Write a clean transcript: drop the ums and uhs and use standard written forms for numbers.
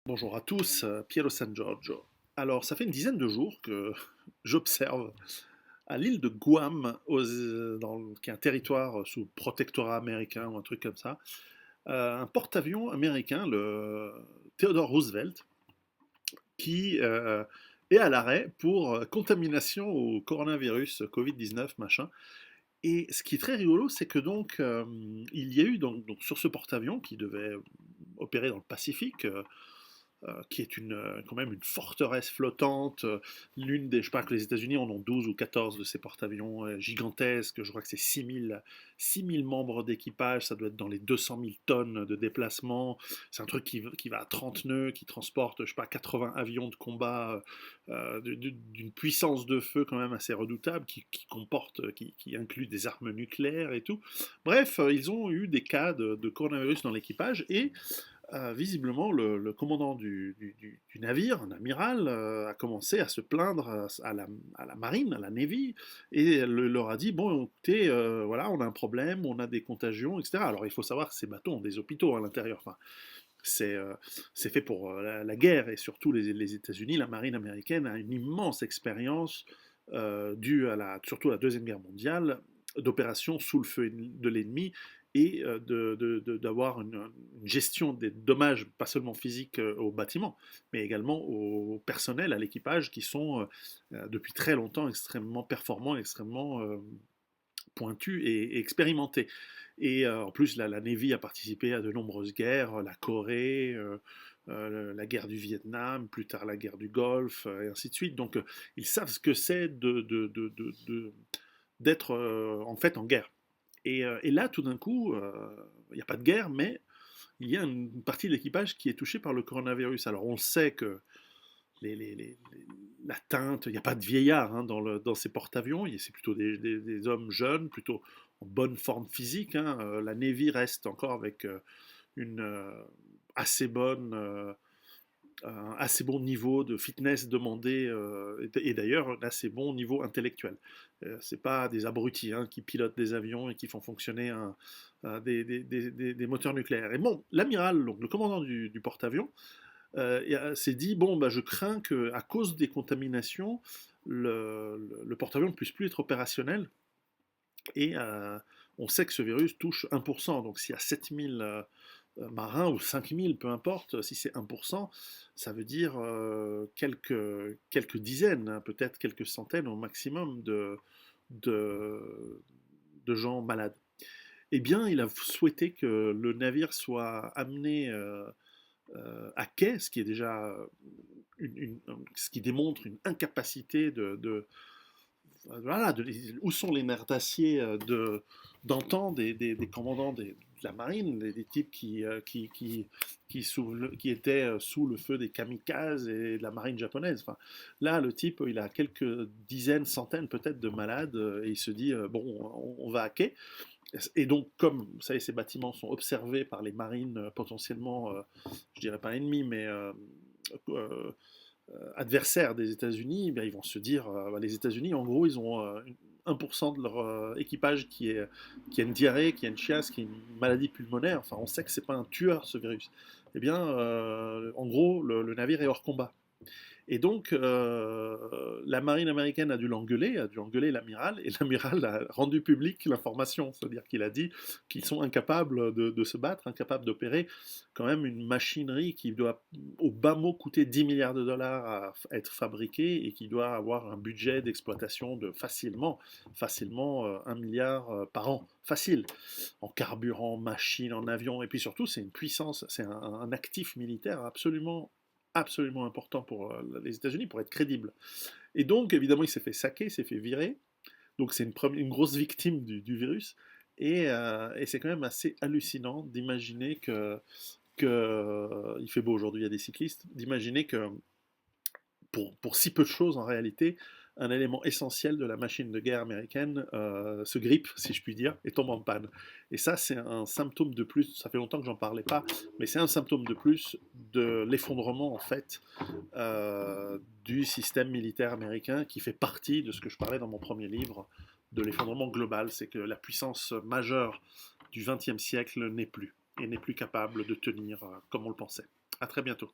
Bonjour à tous, Piero San Giorgio. Alors, ça fait une dizaine de jours que j'observe à l'île de Guam, qui est un territoire sous protectorat américain ou un truc comme ça, un porte-avions américain, le Theodore Roosevelt, qui est à l'arrêt pour contamination au coronavirus Covid-19, machin. Et ce qui est très rigolo, c'est que il y a eu donc sur ce porte-avions qui devait opérer dans le Pacifique, qui est quand même une forteresse flottante. L'une des, je sais pas, que les États-Unis en ont 12 ou 14 de ces porte-avions gigantesques. Je crois que c'est 6 000 membres d'équipage. Ça doit être dans les 200 000 tonnes de déplacement. C'est un truc qui va à 30 nœuds, qui transporte, je sais pas, 80 avions de combat d'une puissance de feu quand même assez redoutable, qui inclut des armes nucléaires et tout. Bref, ils ont eu des cas de coronavirus dans l'équipage et visiblement, le commandant du navire, un amiral, a commencé à se plaindre à la marine, à la Navy, et elle leur a dit, bon, écoutez, voilà, on a un problème, on a des contagions, etc. Alors, il faut savoir que ces bateaux ont des hôpitaux à l'intérieur. Enfin, c'est euh, c'est fait pour la guerre, et surtout les États-Unis, la marine américaine a une immense expérience due surtout à la Deuxième Guerre mondiale, d'opérations sous le feu de l'ennemi et d'avoir une gestion des dommages, pas seulement physiques aux bâtiments, mais également au personnel, à l'équipage, qui sont depuis très longtemps extrêmement performants, extrêmement pointus et expérimentés. Et en plus, la Navy a participé à de nombreuses guerres, la Corée, la guerre du Vietnam, plus tard la guerre du Golfe, et ainsi de suite. Donc, ils savent ce que c'est d'être en fait en guerre. Et là, tout d'un coup, il n'y a pas de guerre, mais il y a une partie de l'équipage qui est touchée par le coronavirus. Alors, on sait que la teinte, il n'y a pas de vieillard hein, dans ces porte-avions, c'est plutôt des hommes jeunes, plutôt en bonne forme physique. Hein. La Navy reste encore avec une assez bonne un assez bon niveau de fitness demandé et d'ailleurs un assez bon niveau intellectuel. C'est pas des abrutis hein, qui pilotent des avions et qui font fonctionner des moteurs nucléaires. Et bon, l'amiral, donc le commandant du porte-avions, s'est dit bon, bah, je crains que à cause des contaminations, le porte-avions ne puisse plus être opérationnel. Et on sait que ce virus touche 1%. Donc s'il y a 7000 marins ou 5000, peu importe, si c'est 1%, ça veut dire quelques dizaines, hein, peut-être quelques centaines au maximum de, de gens malades. Eh bien, il a souhaité que le navire soit amené à quai, ce qui est déjà ce qui démontre une incapacité voilà, où sont les mers d'acier d'antan des commandants de la marine, des types qui étaient sous le feu des kamikazes et de la marine japonaise. Enfin, là, le type, il a quelques dizaines, centaines peut-être de malades et il se dit, bon, on va à quai. Et donc, comme vous savez, ces bâtiments sont observés par les marines potentiellement, je dirais pas ennemis, mais euh, adversaires des États-Unis, eh bien, ils vont se dire, les États-Unis, en gros, ils ont 1% de leur équipage qui a une diarrhée, qui a une chiasse, qui a une maladie pulmonaire. Enfin, on sait que c'est pas un tueur, ce virus. Eh bien, en gros, le navire est hors combat. Et donc, la marine américaine a dû engueuler l'amiral, et l'amiral a rendu public l'information, c'est-à-dire qu'il a dit qu'ils sont incapables de se battre, incapables d'opérer quand même une machinerie qui doit au bas mot coûter 10 milliards de dollars à être fabriquée et qui doit avoir un budget d'exploitation de facilement 1 milliard par an, facile, en carburant, machines, en avion, et puis surtout c'est une puissance, c'est un actif militaire absolument important pour les États-Unis pour être crédible. Et donc, évidemment, il s'est fait saquer, il s'est fait virer. Donc, c'est une grosse victime du virus. Et c'est quand même assez hallucinant d'imaginer il fait beau aujourd'hui, il y a des cyclistes, d'imaginer que pour si peu de choses en réalité, un élément essentiel de la machine de guerre américaine se grippe, si je puis dire, et tombe en panne. Et ça, c'est un symptôme de plus, ça fait longtemps que j'en parlais pas, mais c'est un symptôme de plus de l'effondrement en fait du système militaire américain qui fait partie de ce que je parlais dans mon premier livre, de l'effondrement global. C'est que la puissance majeure du XXe siècle n'est plus, et n'est plus capable de tenir comme on le pensait. À très bientôt.